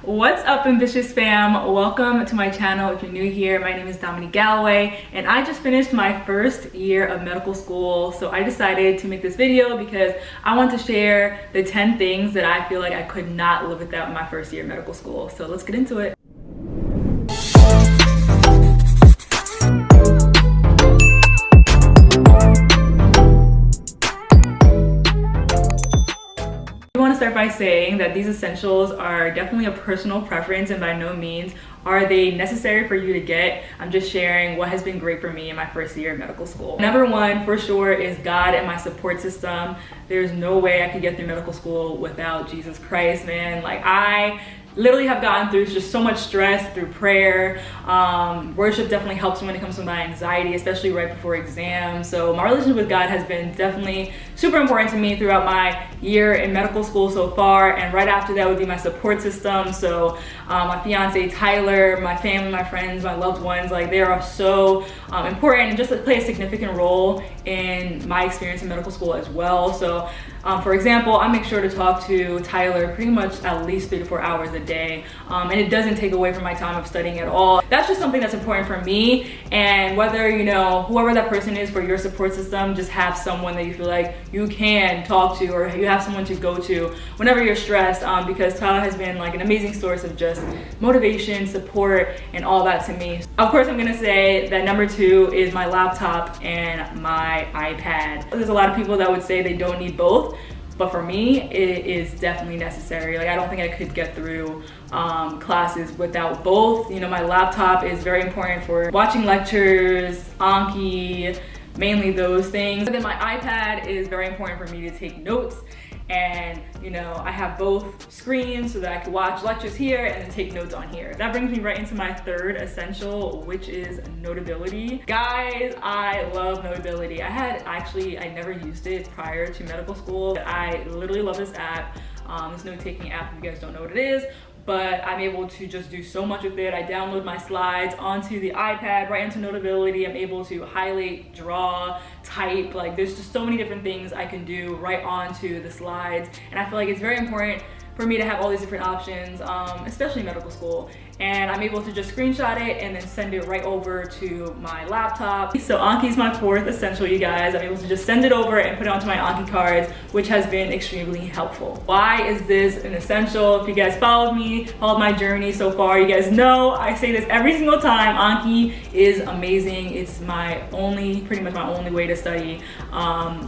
What's up, ambitious fam? Welcome to my channel. If you're new here, my name is Dominique Galloway and I just finished my first year of medical school. So I decided to make this video because I want to share the 10 things that I feel like I could not live without in my first year of medical school. So let's get into it. I want to start by saying that these essentials are definitely a personal preference and by no means are they necessary for you to get. I'm just sharing what has been great for me in my first year of medical school. Number one, for sure, is God and my support system. There's no way I could get through medical school without Jesus Christ, man. Like, I literally have gotten through just so much stress through prayer. Worship definitely helps me when it comes to my anxiety, especially right before exams. So my relationship with God has been definitely super important to me throughout my year in medical school so far. And right after that would be my support system. So my fiance Tyler, my family, my friends, my loved ones, like they are so important and just play a significant role in my experience in medical school as well. So for example, I make sure to talk to Tyler pretty much at least 3 to 4 hours a day. And it doesn't take away from my time of studying at all. That's just something that's important for me. And whether, you know, whoever that person is for your support system, just have someone that you feel like you can talk to or you have someone to go to whenever you're stressed, because Tyler has been like an amazing source of just motivation, support, and all that to me. Of course, I'm gonna say that number 2 is my laptop and my iPad. There's a lot of people that would say they don't need both. But for me, it is definitely necessary. Like, I don't think I could get through classes without both. You know, my laptop is very important for watching lectures, Anki, mainly those things. And then my iPad is very important for me to take notes. And, you know, I have both screens so that I can watch lectures here and then take notes on here. That brings me right into my third essential, which is Notability. Guys, I love Notability. I never used it prior to medical school. I literally love this app. This note-taking app, if you guys don't know what it is. But I'm able to just do so much with it. I download my slides onto the iPad, right into Notability. I'm able to highlight, draw, type. Like, there's just so many different things I can do right onto the slides. And I feel like it's very important for me to have all these different options, especially in medical school. And I'm able to just screenshot it and then send it right over to my laptop. So Anki is my fourth essential, you guys. I'm able to just send it over and put it onto my Anki cards, which has been extremely helpful. Why is this an essential? If you guys followed my journey so far, you guys know I say this every single time. Anki is amazing. It's pretty much my only way to study.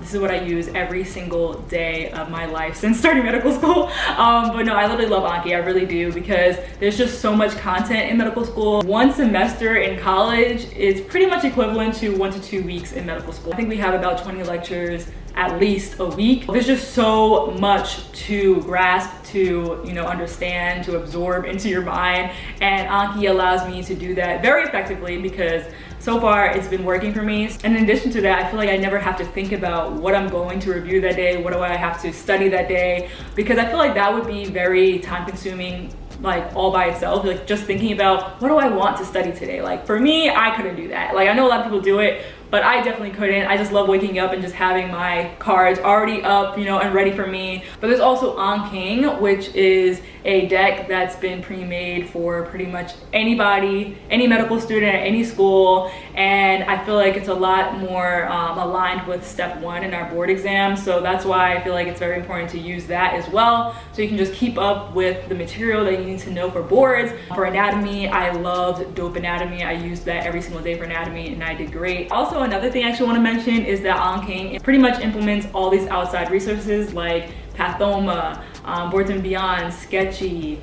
This is what I use every single day of my life since starting medical school. But no, I literally love Anki, I really do, because there's just so much content in medical school. One semester in college is pretty much equivalent to 1 to 2 weeks in medical school. I think we have about 20 lectures at least a week. There's just so much to grasp, to, you know, understand, to absorb into your mind. And Anki allows me to do that very effectively because so far it's been working for me. And in addition to that, I feel like I never have to think about what I'm going to review that day, what do I have to study that day, because I feel like that would be very time consuming, like all by itself. Like, just thinking about what do I want to study today. Like, for me, I couldn't do that. Like, I know a lot of people do it, but I definitely couldn't. I just love waking up and just having my cards already up, you know, and ready for me. But there's also Anki, which is a deck that's been pre-made for pretty much anybody, any medical student at any school. And I feel like it's a lot more aligned with step 1 in our board exam. So that's why I feel like it's very important to use that as well. So you can just keep up with the material that you need to know for boards. For anatomy, I loved Dope Anatomy. I used that every single day for anatomy and I did great. Also, another thing I actually want to mention is that Anki pretty much implements all these outside resources like Pathoma, Boards and Beyond, Sketchy,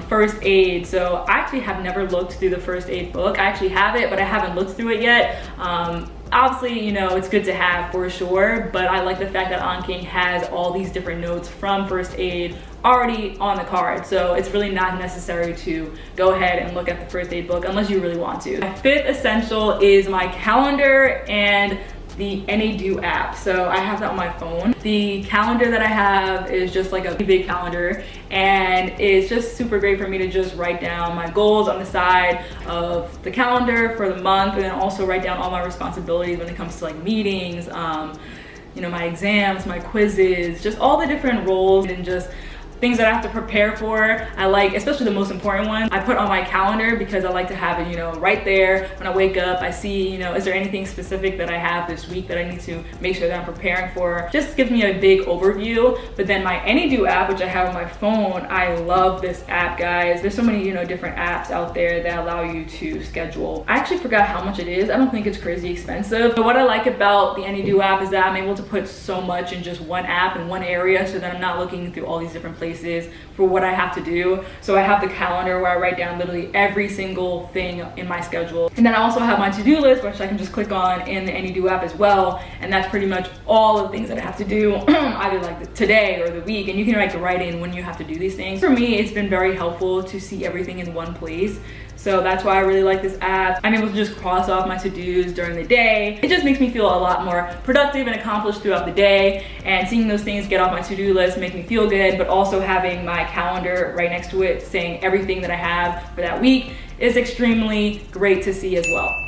first aid. So I actually have never looked through the first aid book. I actually have it, but I haven't looked through it yet. Obviously, you know, it's good to have for sure, but I like the fact that Anki has all these different notes from first aid already on the card. So it's really not necessary to go ahead and look at the first aid book unless you really want to. My fifth essential is my calendar and the NADO app. So I have that on my phone. The calendar that I have is just like a big calendar, and it's just super great for me to just write down my goals on the side of the calendar for the month, and then also write down all my responsibilities when it comes to like meetings, you know, my exams, my quizzes, just all the different roles, and just things that I have to prepare for, I like, especially the most important one, I put on my calendar because I like to have it, you know, right there. When I wake up, I see, you know, is there anything specific that I have this week that I need to make sure that I'm preparing for. Just gives me a big overview. But then my Anydo app, which I have on my phone, I love this app, guys. There's so many, you know, different apps out there that allow you to schedule. I actually forgot how much it is. I don't think it's crazy expensive. But what I like about the Anydo app is that I'm able to put so much in just one app in one area, so that I'm not looking through all these different places for what I have to do. So I have the calendar where I write down literally every single thing in my schedule. And then I also have my to-do list, which I can just click on in the Anydo app as well. And that's pretty much all the things that I have to do either like today or the week. And you can like write in when you have to do these things. For me, it's been very helpful to see everything in one place. So that's why I really like this app. I'm able to just cross off my to-dos during the day. It just makes me feel a lot more productive and accomplished throughout the day. And seeing those things get off my to-do list make me feel good, but also having my calendar right next to it saying everything that I have for that week is extremely great to see as well.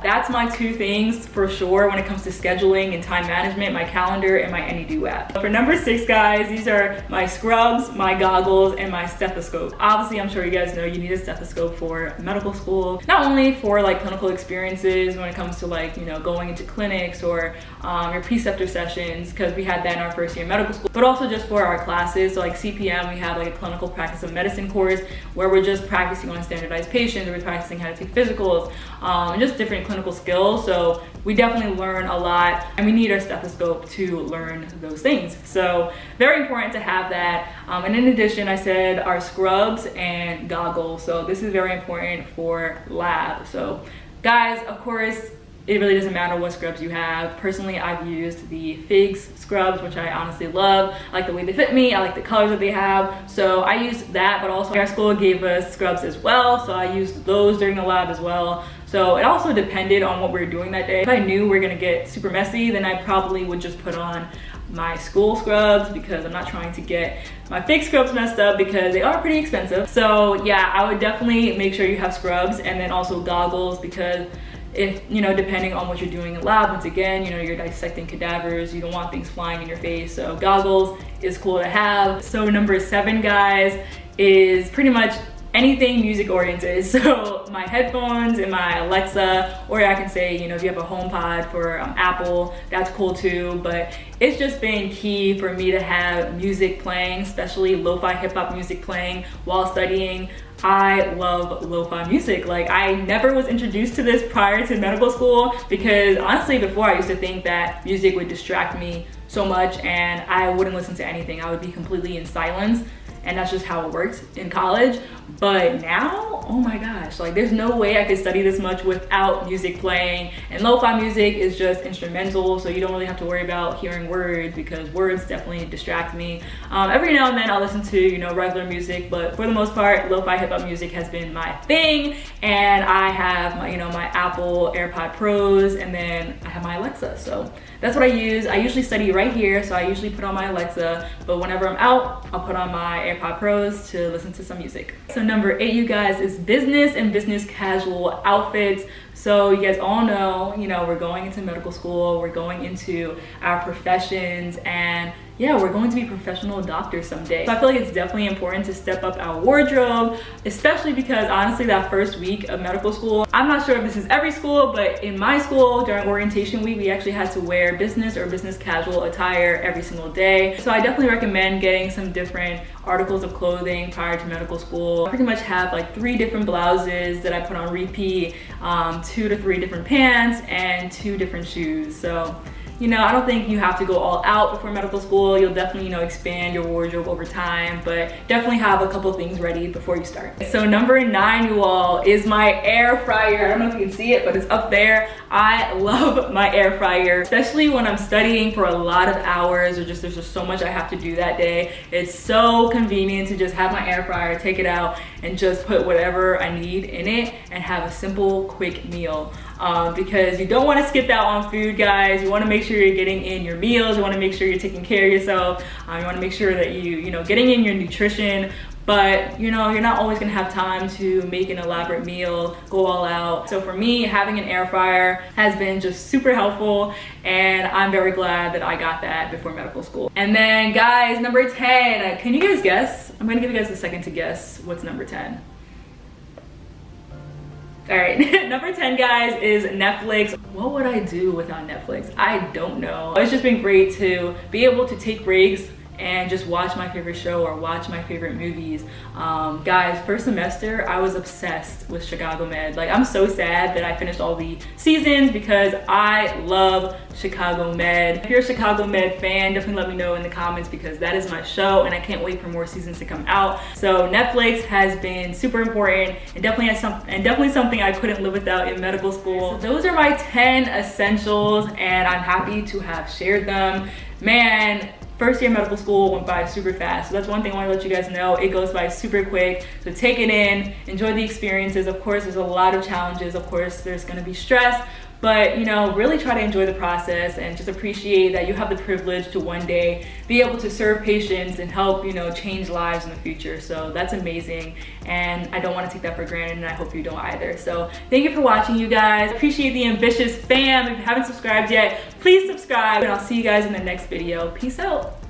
That's my two things for sure when it comes to scheduling and time management, my calendar and my Anydo app. For number 6, guys, these are my scrubs, my goggles, and my stethoscope. Obviously, I'm sure you guys know you need a stethoscope for medical school, not only for like clinical experiences when it comes to like, you know, going into clinics or your preceptor sessions, because we had that in our first year of medical school, but also just for our classes. So like CPM, we have like a clinical practice of medicine course where we're just practicing on standardized patients, we're practicing how to take physicals, and just different clinical skills. So we definitely learn a lot, and we need our stethoscope to learn those things. So very important to have that. And in addition, I said our scrubs and goggles. So this is very important for lab. So guys, of course, it really doesn't matter what scrubs you have. Personally, I've used the Figs scrubs, which I honestly love. I like the way they fit me. I like the colors that they have. So I used that, but also our school gave us scrubs as well. So I used those during the lab as well. So it also depended on what we were doing that day. If I knew we were gonna get super messy, then I probably would just put on my school scrubs, because I'm not trying to get my fake scrubs messed up because they are pretty expensive. So yeah, I would definitely make sure you have scrubs, and then also goggles, because if, you know, depending on what you're doing in lab, once again, you know, you're dissecting cadavers, you don't want things flying in your face. So goggles is cool to have. So number 7, guys, is pretty much anything music oriented. So my headphones and my Alexa, or I can say, you know, if you have a HomePod for Apple, that's cool too. But it's just been key for me to have music playing, especially lo-fi hip-hop music playing while studying. I love lo-fi music. Like, I never was introduced to this prior to medical school, because honestly before I used to think that music would distract me so much and I wouldn't listen to anything. I would be completely in silence, and that's just how it worked in college. But now, oh my gosh, like there's no way I could study this much without music playing. And lo-fi music is just instrumental, so you don't really have to worry about hearing words, because words definitely distract me. Every now and then I'll listen to, you know, regular music, but for the most part, lo-fi hip-hop music has been my thing. And I have my, you know, my Apple AirPod Pros, and then I have my Alexa. So that's what I use. I usually study right here, so I usually put on my Alexa, but whenever I'm out, I'll put on my AirPod Pros to listen to some music. So number 8, you guys, is business and business casual outfits. So you guys all know, you know, we're going into medical school, we're going into our professions, and yeah, we're going to be professional doctors someday. So I feel like it's definitely important to step up our wardrobe, especially because honestly that first week of medical school, I'm not sure if this is every school, but in my school during orientation week, we actually had to wear business or business casual attire every single day. So I definitely recommend getting some different articles of clothing prior to medical school. I pretty much have like 3 different blouses that I put on repeat, 2 to 3 different pants, and 2 different shoes. So, you know, I don't think you have to go all out before medical school. You'll definitely, you know, expand your wardrobe over time, but definitely have a couple things ready before you start. So number 9, you all, is my air fryer. I don't know if you can see it, but it's up there. I love my air fryer, especially when I'm studying for a lot of hours, or just there's just so much I have to do that day. It's so convenient to just have my air fryer, take it out, and just put whatever I need in it and have a simple, quick meal. Because you don't want to skip out on food, guys. You want to make sure you're getting in your meals. You want to make sure you're taking care of yourself. You want to make sure that you know, getting in your nutrition. but you know, you're not always gonna have time to make an elaborate meal, go all out. So for me, having an air fryer has been just super helpful, and I'm very glad that I got that before medical school. And then guys, number 10, can you guys guess? I'm gonna give you guys a second to guess what's number 10. All right, number 10, guys, is Netflix. What would I do without Netflix? I don't know. It's just been great to be able to take breaks and just watch my favorite show or watch my favorite movies. Guys, first semester, I was obsessed with Chicago Med. Like, I'm so sad that I finished all the seasons because I love Chicago Med. If you're a Chicago Med fan, definitely let me know in the comments because that is my show and I can't wait for more seasons to come out. So Netflix has been super important and definitely something I couldn't live without in medical school. So those are my 10 essentials and I'm happy to have shared them. Man, first year medical school went by super fast. So that's one thing I want to let you guys know. It goes by super quick. So take it in, enjoy the experiences. Of course, there's a lot of challenges. Of course, there's going to be stress, but you know, really try to enjoy the process and just appreciate that you have the privilege to one day be able to serve patients and help, you know, change lives in the future. So that's amazing. And I don't want to take that for granted, and I hope you don't either. So thank you for watching, you guys. Appreciate the ambitious fam. If you haven't subscribed yet, please subscribe, and I'll see you guys in the next video. Peace out.